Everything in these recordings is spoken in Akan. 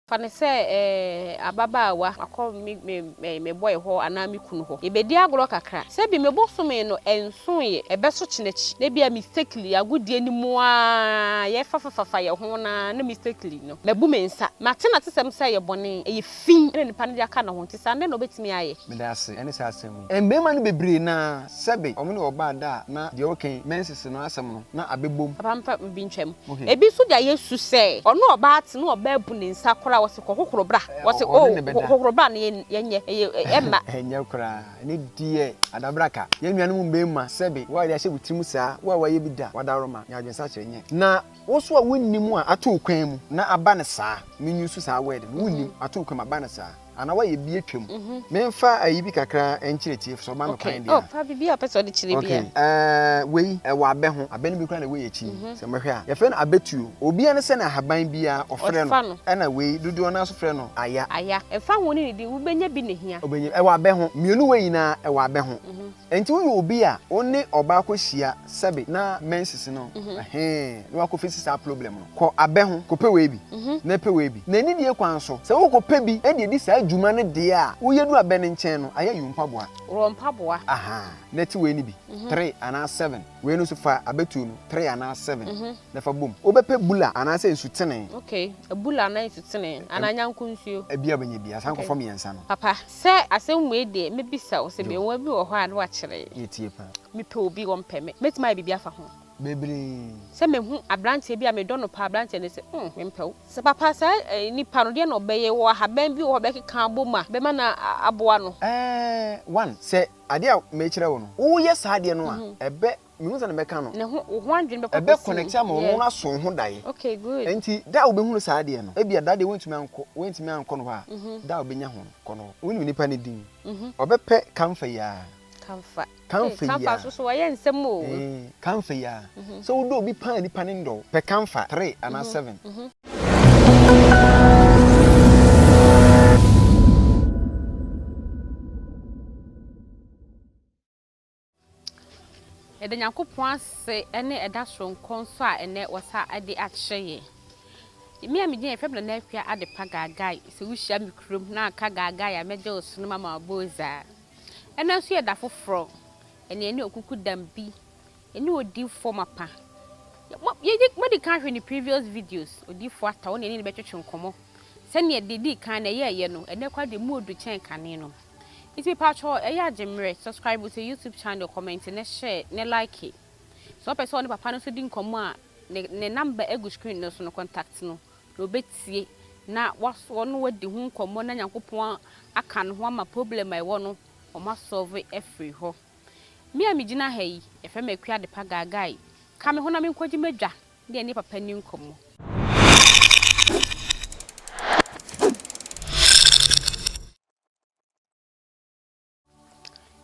Fane se ababaawa akọ me boy ho ana me kunu ho ebedi agoro kakra se bi me bosume no enso ye ebeso chinechi na bia mistakenly agudie ni mu a ye fafafafa ye ho na mistakenly no mebu me nsa mate na tesem se ye bone ye fin ne nipa ne aka na ho ntisa ne no betimi aye me da ase ene se asem embema no bebre na sebe omne oba da na de oken menses no asem no na abebom papa bi ntwam ebi so da yesu se ono oba ate no oba bu ne nsa kora wose kokokoro bra wose kokokoro bra na yenye emma enye kora ne die adabraka ye nuanu mbema sebe wa ya hyebutim saa wa ye bida wadaroma ya adwensa kyenye na woso a wonnimu a ato kwan mu na aba ne saa menyusu saa word wonnim ato kwan aba ne saa ana wa ye bie twam memfa ayibi kakra enkyereti so ma no kwan dia oh fa bibia pese odi kyire bia wei wa abe ho abe ne bi kra na wei echi se mehwe a ye fe na abetuo obi ane se na haban bia ofre no ana wei dudu na so fre no aya efa ho ni di wo benya bi ne hia obenya wa abe ho mienu wei na wa abe ho enti wo ye obi a oni oba akohia sebe na menses no no akofisi sa problem no ko abe ho ko pe wei bi na pe wei bi na ni die kwan so se wo ko pe bi e de di sa adwuma ne de a wo yedu abe ne nchen no aya yumpa boa rompa boa na ti wei ni bi 3 ana 7 wei no so fa abetu no 3 ana 7 na fa bom obepe bula ana se nsutene okay bula na nsutene ana nyanko nsuo ebia banya bia san ko fom yensa no papa se asem wei de mebisa wo se be wo bi wo ho a na wa kire yetie pa me pe obi wo mpeme metima bibia fa ho bebre se me hu abrante bia me dono pa abrante ne se mempew se papa sa nipa no de na obeye wo haban bi wo be keka aboma be ma na aboa no one se ade a me kire wo no wo ye sa ade no a ebe me hu se na meka no ne ho adwene be ebe connect am wo na so ho dae okay good enti da wo be hu sa ade no ebia da de wentumi anko no ha da wo be nya ho kono woni nipa ne din obepe kamfa ya kamfa so waye nsem o kamfa ya so wo do obi pan nipa ne ndo pe kamfa 3 ana 7 ede nyankopon ase ene eda sonkon so a ene wasa ade akyeye mi amigye efem na afia ade pa gagai se wuhia mikrom na aka gagai ameje osunu mama boza ene so ye da foforo ene okuku dambi ene odi form apa ye modi kan hwe ni previous videos odi fo ata won ene betwetwe nkomo se ne dedi kan na ye no ene kwa de mu odu chen kane no iti pacho eya jemre subscribe to YouTube channel, comment ne share ne like so person ne papa no so di nkomo a ne number egu screen no so no contact no obetie na waso no wadi hu nkomo na Nyankopon aka no ho ama problem ai wo no o ma solve every ho mi amigina ha yi efe makua de pa gagai ka me ho na me nkwaji madwa de ne papa ni nkomo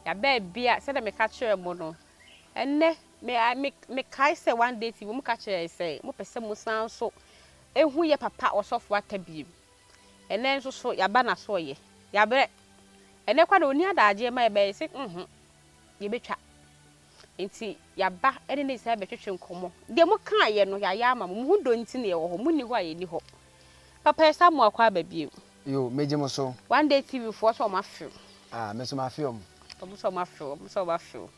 ya bia se da me ka kire mo no enne me kai se one day ti mo ka kire se mo pese mo san so ehu ye papa osofo atabiem enne nso so ya ba na so ye ya bre enne kwa na oni adaje ma be se ye betwa enti ya ba ene ne se betwetwe nkomo de mo kan ye no ya ama mo hu do nti ne ye wo ho mo ni ho aye ni ho papa esa mo akwa ba biem yo meje mo so one day tv for so ma feel me so ma feel so ma feel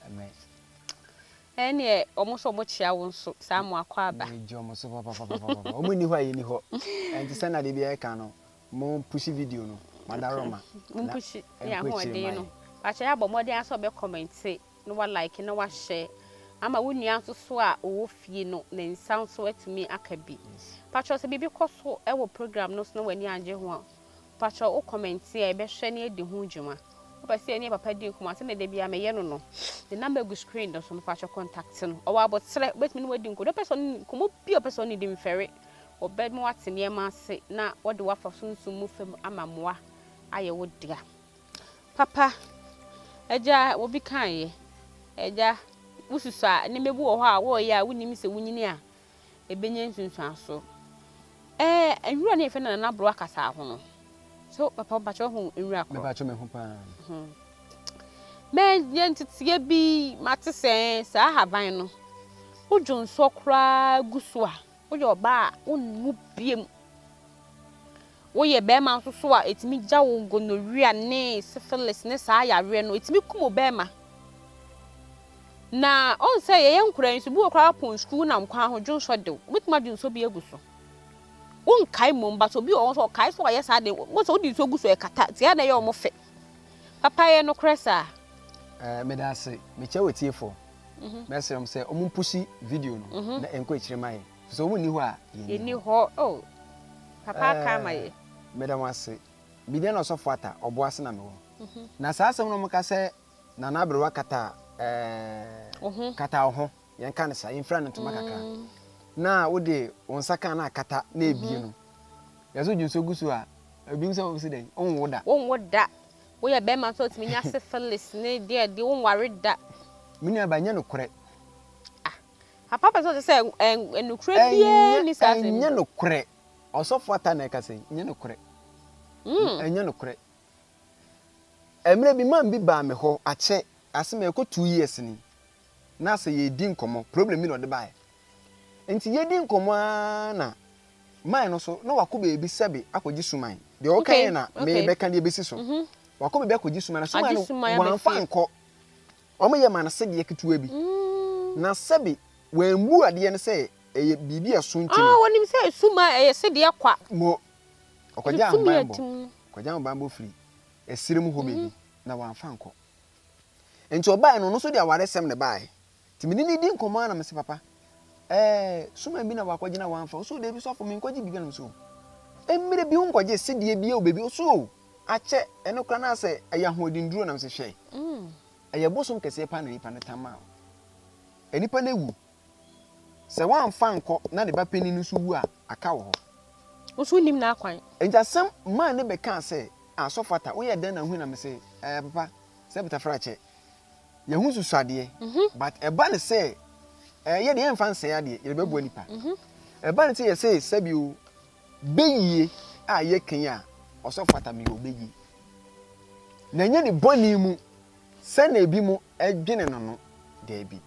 ene omuso mo chia wo nso sa mo akwa aba meje mo so papa o mo ni ho aye ni ho enti se na de bia ka no mo push video no madaroma mo push ya ho de no acha ya bo mo de aso be comment no wa like no wa share ama wonua nso so a owo fie no na nsan so atumi akabi pacho se bibi koso e wo program no so no wani anje ho pacho o comment e be hwe ne edi ho djuma papa se ne papa di kuma se ne de bia me ye no the number go screen do so pacho contact no o wa botre betimi no wadi nko do person komo bi o person ni di mfere o bed mo atene ma se na wode wa fa sunsun mu fam ama moa aye wo dia papa eja wo bi kan ye eja wususa ne mebu wo ho a wo ya wunimi se wunyini a ebenye nsunsun so enwura ne fe na bro akasa ho no so papa bacho ho enwura ko me bacho me ho pa me yentitie bi matese sa haban no ojo nso kra guso a ojo ba wonu biem wo ye be ma so a etimi gya wo gonorrhea ne syphilis ne saa yare no etimi kumo be ma na on say ye nkura nsu bu okra pon school na nkwa ho dwonso de wetuma dwonso bi eguso won kai momba so bi on so kai so ye saa de wo so di so guso e kata tia na ye omofe papa ye no kresa me da se me che wetiefo mesem say omumpushi video no na enko ekire mai so mu ni ho a ye ni ho oh papa ka mai me da wase bi de no so fata obo ase na me wo na saa asem no mka se na na abrewa kata kata ho yen kan sa infra no tuma kaka na wo de onsaka na kata na ebie no yaso junso gusu a ebi nsa wo se den on woda wo ye be ma so timi nya syphilis ne de won ware da mini abanya no kore papa so say enukure bie ni sa se nya no kore osofo ata na ka se nya no kore nya no kore emre bi man bi ba me ho ache asema eko 2 years ni na se ye di nkomo problem mi no de bae enti ye di nkomo na man no so na wakoba ebi sebe akogi suman de o kan na me be kan de ebesi so wakoba be akogi suman na suman no wan fa nko omo ye man se de ketua bi na sebe wembu ade ne se eye bibi aso nti no wonim se suma eye se de kwa mo okoja ambambo koja ambambo free esirem ho bebi na wan fa nko enti obae no so de aware sem ne bae timini ni di nkomo na me se papa suma bi na wakoje na wan fa so de bi so fo me nkoje bi na so emire bi nkoje se de bi e obebi so ache eno kra na se aya hodinduro na me se hwe aya bosom kese pa na nipa na tama enipa na wu se wan fa nko na de ba peninu so wu a aka wo ho so nim na akwan entasem ma ne be kan se asofata wo ye dan na hu na me se papa se beta frache ye hu susade but eba ne se ye de emfa nse ya de ye be bo nipa eba ne se ye se sabio beyie a ye kan a osofata me obeyi na nya ni boni mu se na ebi mu edwene no de bi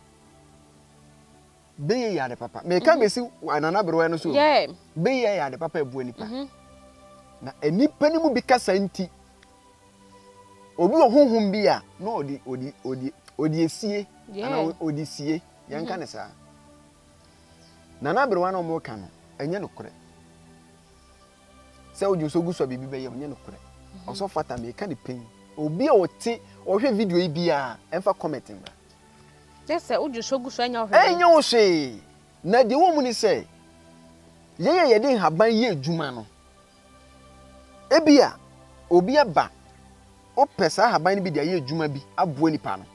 beye ya de papa me ka besi anana bro no so beye ya de papa ebu nipa na enipa ni mu bi kasa nti obi ohunhun bi a na odi esie ana odi sie yanka ne sa nana bro no mo ka no enye no kore se oju so guso bibi be ye enye no kore oso fata me ka de pen obi a oti ohwe video yi bi a emfa comment mbra dese oju so guso enya ohwe enya wo hwe na de wo mu ni se ye de haban ye adwuma no ebia obi aba o pesa haban bi de ye adwuma bi aboa nipa no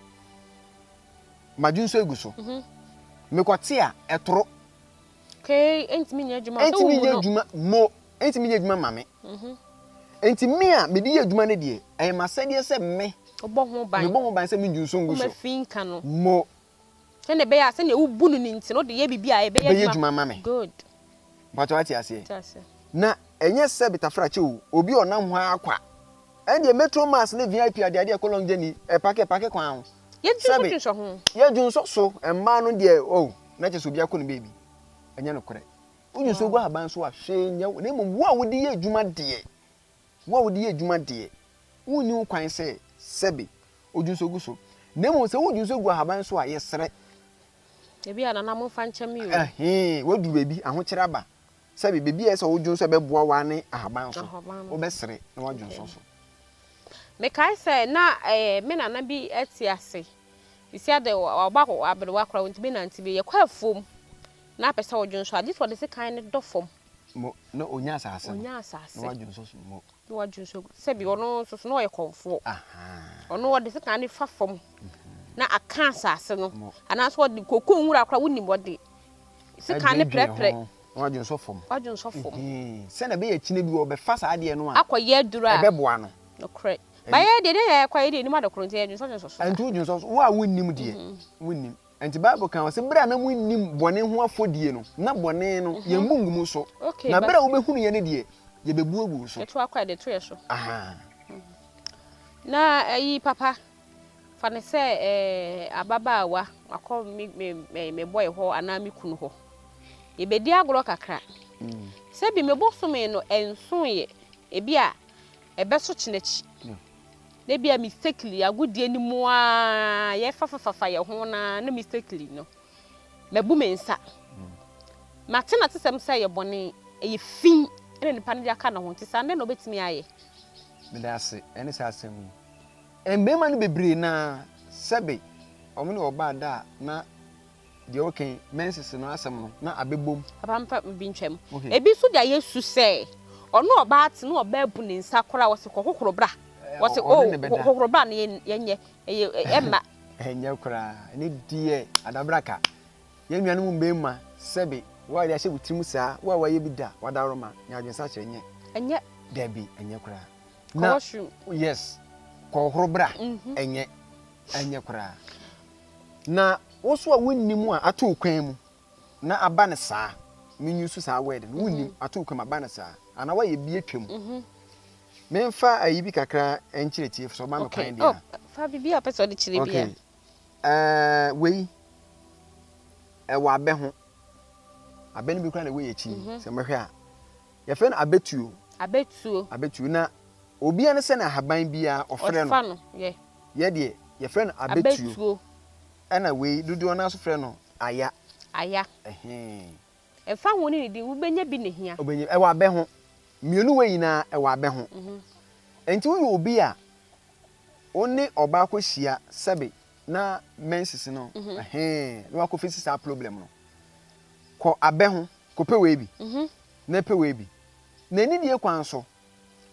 madwunso eguso mekote a etoro okay entimi nya adwuma entimi nya adwuma mo entimi nya adwuma mame entimi a me di ye adwuma ne de e masede se me obo ho ban me bo ho ban se me ndwunso nguso me finka no mo se ne be ya se ne ubu no ni nti no de ye bibia e be ye adwuma mame good but what you say na enye se bitafra che obi onam ho akwa ende metro mass ne VIP ade kolong jeni e pake kwa ho ye dwunso ho ye dwunso so emma no de o na che so bia ko no baby enye no kore udwunso gwa haban so ahwe nya na mum wo a wodi ye adwuma de wo a wodi ye adwuma de woni kwan se sebe odwunso gu so na mum se wodwunso gwa haban so a ye sere e bia na mo fa ncham yi wodu baby aho kire aba sebe baby e se wodwunso be boa wa ne ahaban so wo be sere na wodwunso so me kai say na me na bi etiase isi ade obako abrewa kra wonti be na ntibe ye kwa fom na pesa wodwunso ade so de se kan ne dofom mo na onya asase na wodwunso so mo na wodwunso sebi ono so no ye konfo aha ono wode se kan ne fa fom na aka asase no ana so wode kokko nwura kra woni bode se kan ne prepre wodwunso fom se na be ye kine bi wo be fa sa ade no a akoye adura e be boa no okre baye de ya kwa ide ni ma dokoro nti edwunso so antu dwunso wo a wonnim de wonnim anti bible kan se bra na wonnim bone ho afodie no na bone no ye mungum so na bra wo behunu ye ne de ye bebuabu so eto akwa de to ye so aha na ayi papa fa ne se ababaawa akọ me boy ho ana me kunu ho ye bedi agoro kakra se bi me bosome no enso ye ebi a ebe so chinechi na bia mistakenly agudie ni mu a ye fafafafa ye ho na mistakenly no mabu mensa mate na tesem say ye bone ye fin ene nipa ne aka na ho tisa nde no betimi aye me da ase ene sa asem embema no bebre na sebe omne oba da na de oken menses no asem no na abebom apampa bi ntwam ebi so da yesu say ono oba ate no oba bu ne nsa kora wo se kokokoro bra wo se kokokoro bra na yenye emma enye kora ne die adabraka ye nuanu mbema sebe wa ya shebu timu saa wa ye bi da wadaroma nya adwensa kire enye dabi enye kora na yes kokokoro bra enye kora na woso a wonnimu a ato kwan mu na aba ne saa menyusu saa word no wonnim ato kwan aba ne saa ana wa ye bi atwam memfa ayi bi kakra enchiretie so ma me kwan dia fa bibi a pese de chire bia wei wa abe ho abe ne bi kra na wei echi se mehwe a ye fe na abetuo na obi ane se na haban bia ofre no ye de ye fe na abetuo ana wei dudu na so frɛ no aya efa ho ni di wo benya bi ne hia obenya e wa be ho mienu wei na e wa be ho enti wo obi a oni oba akohia sebe na menses no no akofisi sa problem no ko abe ho ko pe wei bi na pe wei bi na ni die kwan so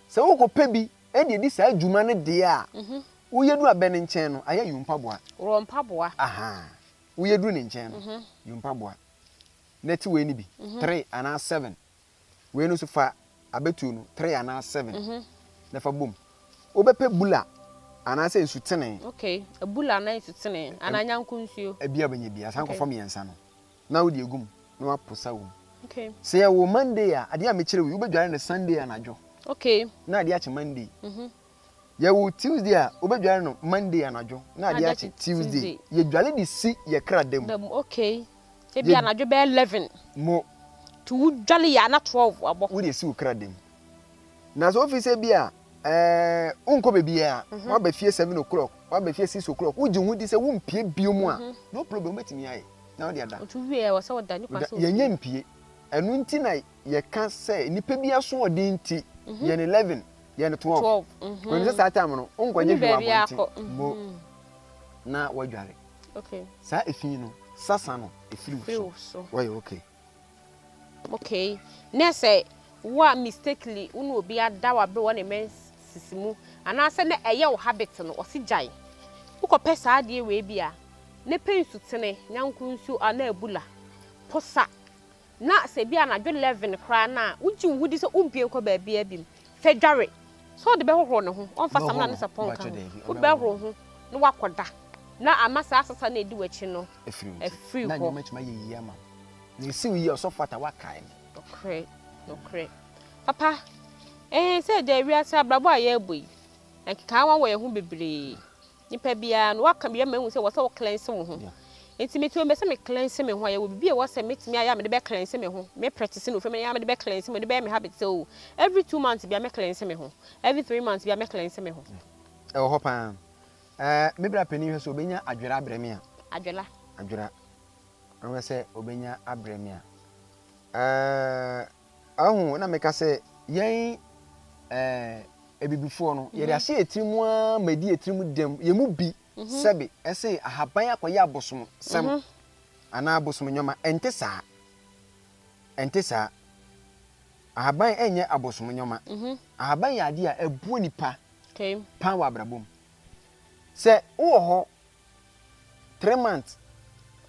se wo ko pe bi e de di sa adwuma ne de a wo yedu abe ne nchen no aya yumpa boa wo yedu ne nchen no yumpa boa na ti we ni bi 3 ana 7 we no so fa abetu no 3 ana 7 na fa bom wo be pe bula ana se nsutene bula na nsutene ana nyankunsuo ebia banya bia san ko fam yensa no na wo de egum na wa posa wo se ya wo Monday a ade a me kire wo be dware ne Sunday anadwo na ade a che Monday ya wo Tuesday a wo be dware no Monday anadwo na ade a che Tuesday ye dware di si ye kra dem e bia anadwo be 11 mo tu dwale ya na 12 abo wo de si wo kra dem na so office bia unko be bia wa be fie 7 o'clock wa be fie 6 o'clock wo ji hu di se wo mpie biomu a no problem betimi aye na wo de ada otu wie wo se wo da ni kwa so ye nya mpie enu nti na ye ka se nipa bia so odi nti ye ne 11 ye ne 12 when se sa time no unko nye biwa bonti mo na wadware sa efin no sasa no efiri so why na say wa mistakenly unu obi ada wa be wona men sisimu ana se na eye wo habit no osigai ukope saa de we bia ne pensu tene nyankunsu ana ebula posa na se bia na 11 kra na uji wudi se umpie ko ba bia bim fedware so de be hohoro ne ho onfa samna ne sapon kan wo be hohoro ho no wakoda na amasa asasa na edi wachi no efiri na nyoma chima ye ama na esi wi osofata wakai okay papa say the area say abrabo aye boy nkika wan wo ye ho bebre nipa bia no waka bia mahu say wo say wo cleanse wo ho enti metu me say me cleanse me ho aye wo bia wo say metimi aya me de be cleanse me ho me practice no fe me ya me de be cleanse me de be me habit so every 2 months bia me cleanse me ho every 3 months bia me cleanse me ho ho pa me bra pani hwe so obenya adwera abreme a adwera no say obenya abreme a ahu na meka say yen ebibifo no ye de ase etirimu a medi etirimu dem ye mu bi sebe ese ahaban akoye abosom sem ana abosom nyoma entesa ahaban enye abosom nyoma ahaban ya ade a ebuo nipa pan wa abrabom se wo ho 3 months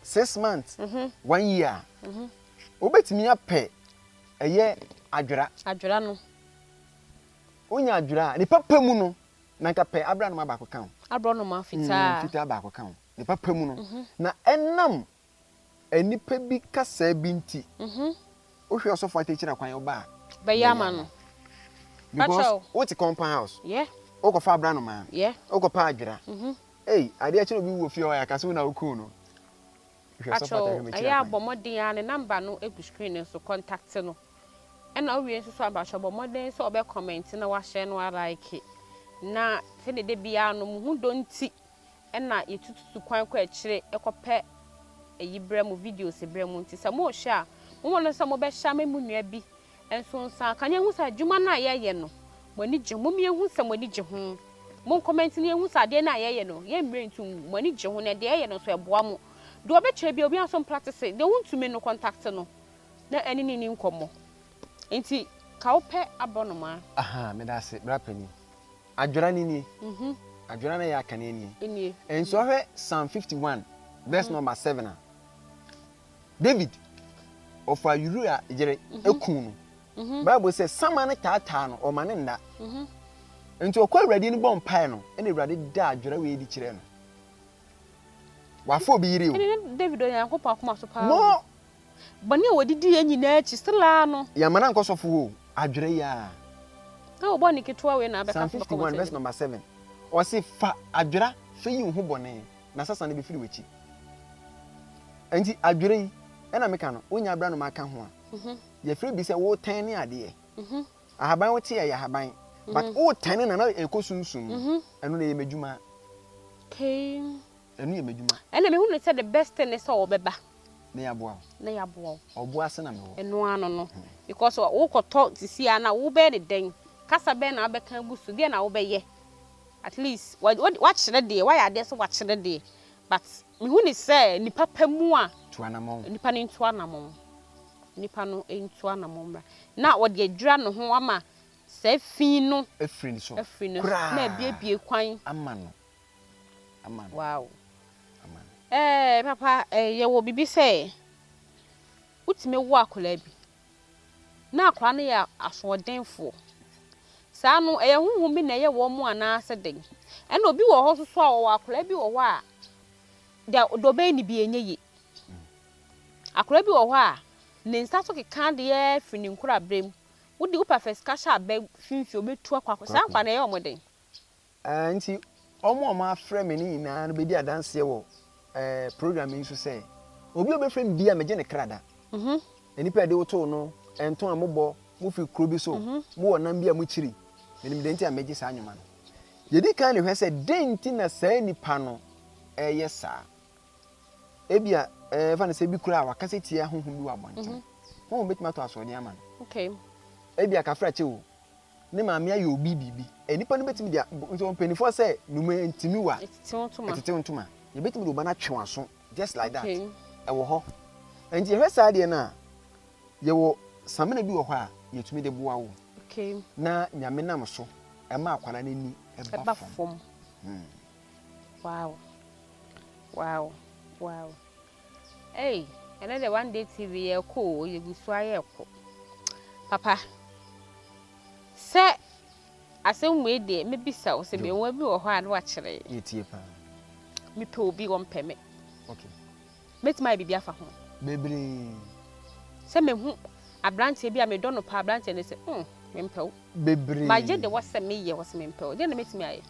6 months 1 year obetimi ape eye adwera no onya adwera ni papa mu no na nka pe abra no ma ba ko kan abra no ma fita ba ko kan ni papa mu no na enam enipa bi kasa bi nti ohwe osofo atechira kwan oba be yama no because what compound house oko fa abra no ma oko pa adwera ade a chiro bi wo fie o ya kase na oku no ohwe osofo atechira aya bomodin ya ne number no egu screen so contact no na owie nso so abahwebo modern so obe comment na wa share no like na se de bia no mu do nti na yetututu kwan kwa akire ekope eyibrɛ mu videos ebrɛ mu nti se mo hwe a mo no se mo be hya memu nua bi enso nsa kan ehu sa adwuma na ye no mo ni gye mo ehu se mo ni gye ho mo comment ni ehu sa de na ye no ye mbre ntu mo ni gye ho na de ye no so eboa mo do obetwe bi obi aso practice de wontumi no contact no na eni ni nkomo enti ka ope abonoma aha me da se brapani adwora ni adwora na ya kan ni enso hwe Psalm 51 verse number 7 David of Uriah jere ekun no Bible says samane tata no o mane nda enti okwa awrade ni bom pai no ene awrade da adwora we di kire no wafo bi yire o David Onyankopon akoma so pa no bani wodidi anyina achi stila no ya mana nkosofo ho adwora ya na obo ni ketwa we na abeka 51 verse number 7 o se fa adwora fe yi hu bone na sasa na be firi wechi enti adwora yi ena meka no onya bra no maka ho a ye firi bi se wo tan ne ade ahaban wo te ya ahaban but wo tan na na ekosunsum eno na ye medjuma okay enu ye medjuma ene me hu no say the best thing is so obeba na ya boa obo ase na me ho enu ano no because wo koto tisia na wo be de den kasa be na abeka gusu de na wo be ye at least what kire de why ade so what kire de but me hu ni say nipa pamu a tuanamon nipa ni tuanamon nipa no entuanamon bra na wo de adwura no ho ama se fin no efrin so na biebie kwan amano wow papa ye wo bibi say utime wo akola bi na akola no ya asodenfo saa no huhu bi na ye wo mu ana ase den ena obi wo ho so a wo akola bi wo ho a do be ni bi enye yi akola bi wo ho a ne nsa so keka de ye fini nkura brem wodi wo perfect kasha be finfi obetu akwa saa kwa na ye omoden nti omo ma frɛ me ni na no be di adanse wo programming so say obi obefrem bia meje ne krada enipa de woto no enton amobɔ mo fi kro bi so mo wonam bia mo chiri menim de nti a meje saa nyuma no yedi kan ne hwɛ sɛ denti na saa nipa no yesa ebia fa na sɛ bi kura wakase tia honhom bi wabɔnten honhom betima to asɔde ama no okay ebia ka fra chewo ne ma me ayo obi bibi enipa no betimi dia nso mpanifo sɛ nume ntimi wa etete ntoma ye betimi do bana twewaso just like that ewo ho enti ehwe saa de na ye wo samena bi wo ho a yetumi de boa wo okay na nyame nam so ma akwala nani eba fom wow hey another one day TV ye ko ye gusu aye ko papa se asem we de me bisa o se be won bi wo ho a na wa kire yetie pa me pe obi won peme okay metima bibia afa ho bebre se me hu abrante bi a me dono pa abrante ne se me mpew bebre ma je de wose me ye wose me mpew de na metimi aye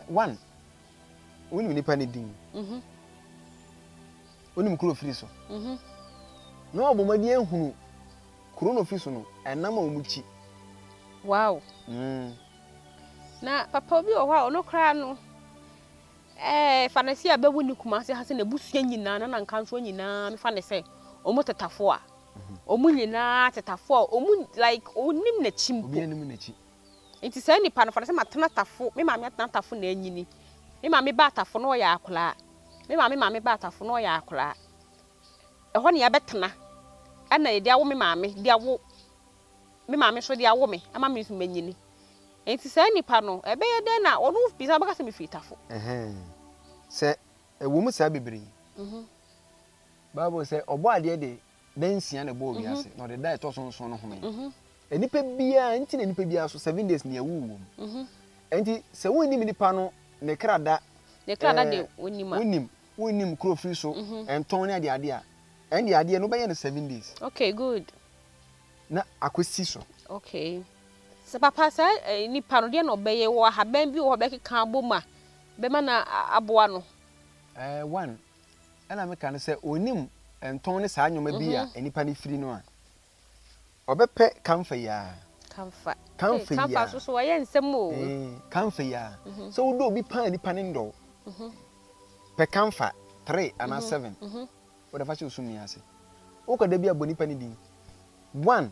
one woni nipa ne din woni mkuro firi so no obomadi ehunu kuro no firi so no enam omuchi wow na papa obi o hwa ono kra no fanasi ababu ni kumase ha se na busua nyina na nkanso nyina me fanese omo tetafo a omo nyina tetafo a omo like onim na chimpo obi anim na chi enti sai ni pa no fanase matena tafo me ma me atena tafo na anyini me ma me ba tafo no ya akola me ma me ba tafo no ya akola eho ne ya betena ana ye dia wo me ma me dia wo me ma me so dia wo me ama me so manyini enti sai ni pa no ebe ye den na onu bisa baka se me fitafo se ewo mu sa bebre Bible say obo ade de dansia na bo wiase no de dai to so no home enipa bia enti na enipa bia so 7 days na ewu enti se woni mi nipa no ne krada de wonim kro free so enton ne ade a endi ade no be ye no 7 days okay good na akosi so okay se papa sa nipa no de no be ye wo haban bi wo be keka aboma be ma na aboa no one ana me kan say onim enton ne saa nyoma bi a enipa ne free no a obepe kamfa ya kamfa so waye nsem o kamfa ya so wo do obi pan ni ndo pe kamfa 3 and 7 wo da fa che osum ni ase wo ko da bi aboni pani din 1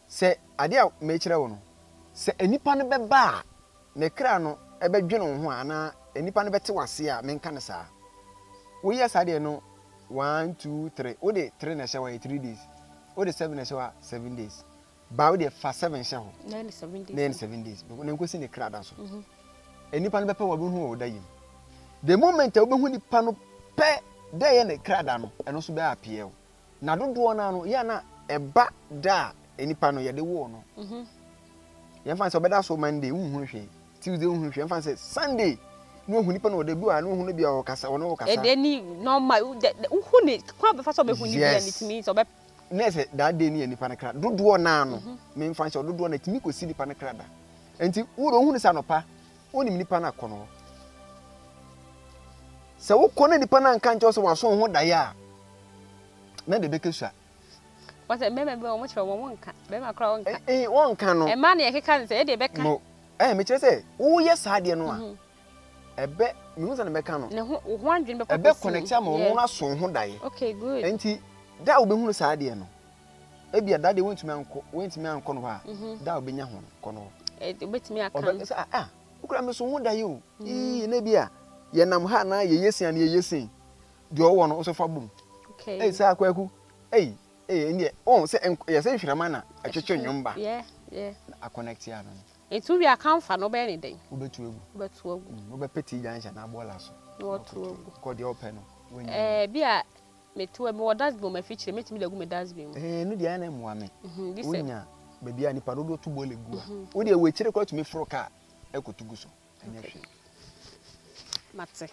se ade a me kire wo no se enipa no beba ne kra no ebedwene wo ho ana enipa no bete wase a menka ne saa wo yes ade no 1 2 3 wo de 3 na shawa 3 days wo de 7 na shawa 7 days ba wo de fa 7 shawa 7 days bo ne nkosi ne kra da so enipa no bepa wo be hu wo da yim the moment wo be hu nipa no pe da ye ne kra da no eno so be apia na dodo na no ya na eba da enipa no ye de wo no ye fa se obeda so Monday hu hwe Tuesday hu hwe fa se Sunday no hu nipa no de bu a no hu no bia wo kasa wo kasa e de ni normal hu ni kwa be fa so be hu ni bia ni timi so be nese that day ni nipa na kra dodo na no me fa se dodo na timi ko si nipa na kra da enti wo ro hu ni sa no pa oni nipa na kono se wo kono nipa na nka nche so waso ho da ya na de bekesua wase meme be omo chiro wonka be ma kra wonka wonka no e ma na yekeka se e de beka no me kire se wo ye sa de no a ebe me hu se na beka no ne ho andwen be ebe connect am wo na so ho da ye okay good enti da wo be hu sa de no ebia da de wentumi anko no ha da wo be nya ho kono obetimi aka ukura me so ho da ye o na bia ye nam ha na ye yesin na ye yesin de owo no so fa bum okay sa akwaku ni se ye se hwirama na atwetwe nwomba a connect ya no etu wi akamfa no be ni den obetu egu obepeti jansha na bola so otu egu ko de open no bia metu e me dasbo ma fichire metimi da gu me dasbo no dia na muwa me wonya babia ni parodo tu bole gu a wo de we kire ko tumi fro ka ekotugu so anya hwe mate